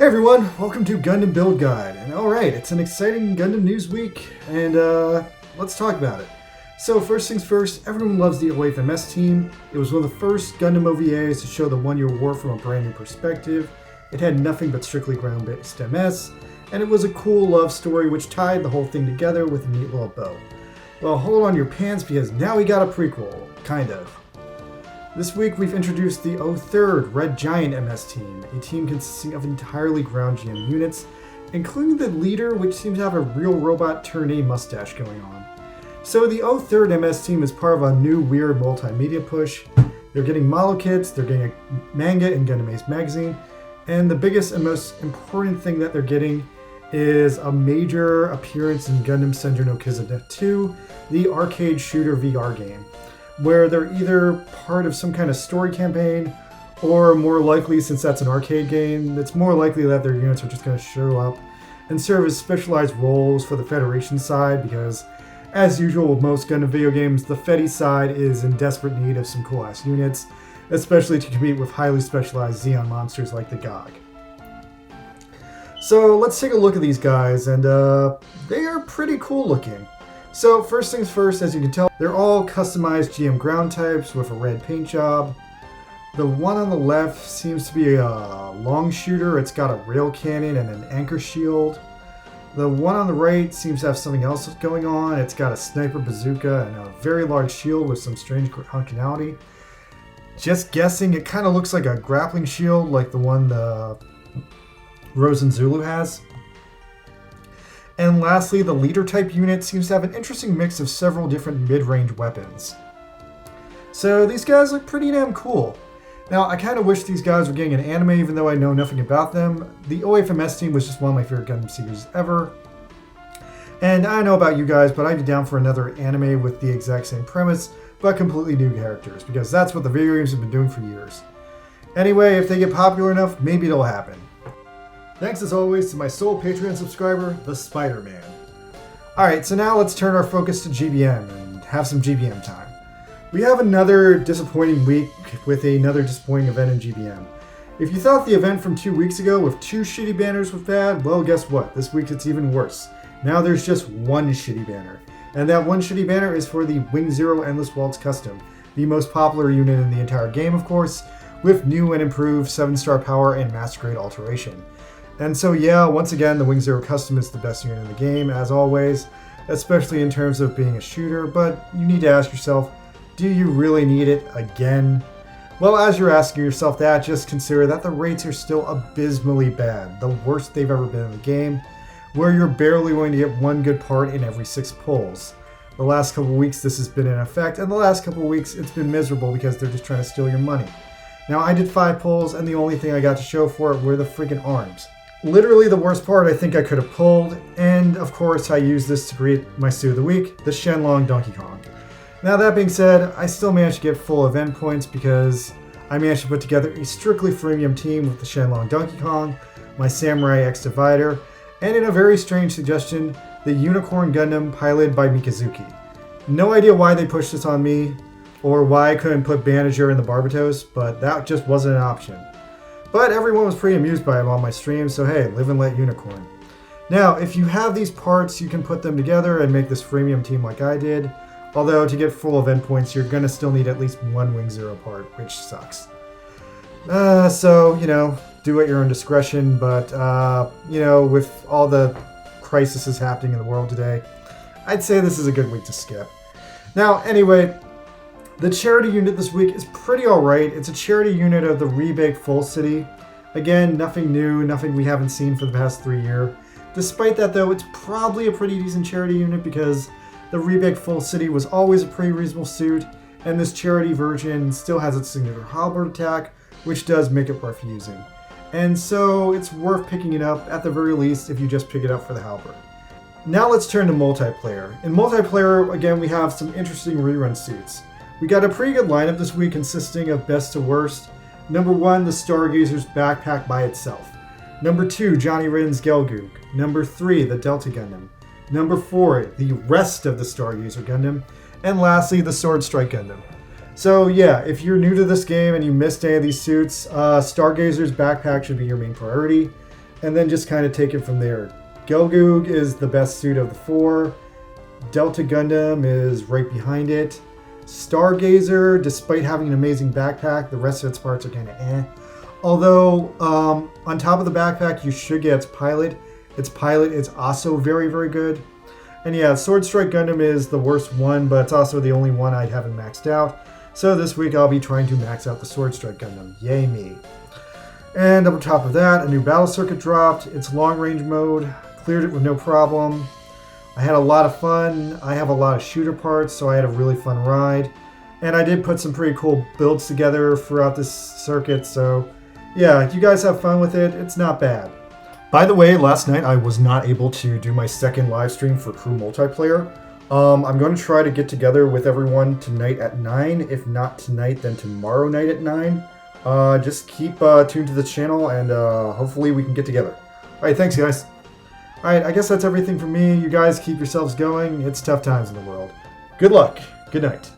Hey everyone, welcome to Gundam Build Guide. And alright, it's an exciting Gundam news week, and let's talk about it. So first things first, everyone loves the OFMS team. It was one of the first Gundam OVAs to show the one-year war from a brand new perspective. It had nothing but strictly ground-based MS, and it was a cool love story which tied the whole thing together with a neat little bow. Well, hold on your pants because now we got a prequel, kind of. This week we've introduced the 03rd Red Giant MS team, a team consisting of entirely ground GM units, including the leader, which seems to have a real robot turn A mustache going on. So the 03rd MS team is part of a new weird multimedia push. They're getting model kits, they're getting a manga in Gundam Ace magazine, and the biggest and most important thing that they're getting is a major appearance in Gundam Senju no Kizuna 2, the arcade shooter VR game, where they're either part of some kind of story campaign, or more likely, since that's an arcade game, it's more likely that their units are just going to show up and serve as specialized roles for the Federation side, because as usual with most Gundam video games, the Fedi side is in desperate need of some cool-ass units, especially to compete with highly specialized Xeon monsters like the GOG. So let's take a look at these guys, and they are pretty cool looking. So first things first, as you can tell, they're all customized GM ground types with a red paint job. The one on the left seems to be a long shooter. It's got a rail cannon and an anchor shield. The one on the right seems to have something else going on. It's got a sniper bazooka and a very large shield with some strange functionality. Just guessing, it kind of looks like a grappling shield like the one the Rose and Zulu has. And lastly, the leader type unit seems to have an interesting mix of several different mid-range weapons. So these guys look pretty damn cool. Now, I kind of wish these guys were getting an anime even though I know nothing about them. The OFMS team was just one of my favorite Gundam series ever. And I don't know about you guys, but I'd be down for another anime with the exact same premise, but completely new characters, because that's what the video games have been doing for years. Anyway, if they get popular enough, maybe it'll happen. Thanks as always to my sole Patreon subscriber, the Spider-Man. Alright, so now let's turn our focus to GBM and have some GBM time. We have another disappointing week with another disappointing event in GBM. If you thought the event from 2 weeks ago with 2 shitty banners was bad, well guess what? This week it's even worse. Now there's just one shitty banner. And that one shitty banner is for the Wing Zero Endless Waltz Custom, the most popular unit in the entire game of course, with new and improved 7-star power and master grade alteration. And so yeah, once again, the Wing Zero Custom is the best unit in the game, as always, especially in terms of being a shooter, but you need to ask yourself, do you really need it again? Well, as you're asking yourself that, just consider that the rates are still abysmally bad, the worst they've ever been in the game, where you're barely going to get one good part in every 6 pulls. The last couple weeks this has been in effect, and the last couple weeks it's been miserable because they're just trying to steal your money. Now, I did 5 pulls, and the only thing I got to show for it were the freaking arms. Literally the worst part I think I could have pulled, and of course I used this to create my Stew of the Week, the Shenlong Donkey Kong. Now that being said, I still managed to get full event points because I managed to put together a strictly freemium team with the Shenlong Donkey Kong, my Samurai Xdiv, and in a very strange suggestion, the Unicorn Gundam piloted by Mikazuki. No idea why they pushed this on me, or why I couldn't put Bandager in the Barbatos, but that just wasn't an option. But everyone was pretty amused by him on my stream, so hey, live and let unicorn. Now, if you have these parts, you can put them together and make this freemium team like I did. Although, to get full event points, you're gonna still need at least one Wing Zero part, which sucks. So, you know, do at your own discretion, but, you know, with all the crises happening in the world today, I'd say this is a good week to skip. Now, anyway, the charity unit this week is pretty alright. It's a charity unit of the Rebake Full City. Again, nothing new, nothing we haven't seen for the past 3 years. Despite that though, it's probably a pretty decent charity unit because the Rebake Full City was always a pretty reasonable suit, and this charity version still has its signature halberd attack, which does make it worth using. And so it's worth picking it up, at the very least, if you just pick it up for the halberd. Now let's turn to multiplayer. In multiplayer, again, we have some interesting rerun suits. We got a pretty good lineup this week consisting of best to worst. Number 1, the Stargazer's backpack by itself. Number 2, Johnny Ridden's Gelgoog. Number 3, the Delta Gundam. Number 4, the rest of the Stargazer Gundam. And lastly, the Sword Strike Gundam. So yeah, if you're new to this game and you missed any of these suits, Stargazer's backpack should be your main priority. and then just kind of take it from there. Gelgoog is the best suit of the 4. Delta Gundam is right behind it. Stargazer, despite having an amazing backpack, the rest of its parts are kind of eh. Although, on top of the backpack, you should get its pilot. Its pilot is also very, very good. And yeah, Sword Strike Gundam is the worst one, but it's also the only one I haven't maxed out. So this week I'll be trying to max out the Sword Strike Gundam. Yay me. And on top of that, a new battle circuit dropped. It's long range mode. Cleared it with no problem. I had a lot of fun. I have a lot of shooter parts, so I had a really fun ride. And I did put some pretty cool builds together throughout this circuit, so yeah, you guys have fun with it. It's not bad. By the way, last night I was not able to do my second live stream for Crew Multiplayer. I'm going to try to get together with everyone tonight at 9. If not tonight, then tomorrow night at 9. Just keep tuned to the channel, and hopefully we can get together. Alright, thanks guys. Alright, I guess that's everything from me. You guys keep yourselves going. It's tough times in the world. Good luck. Good night.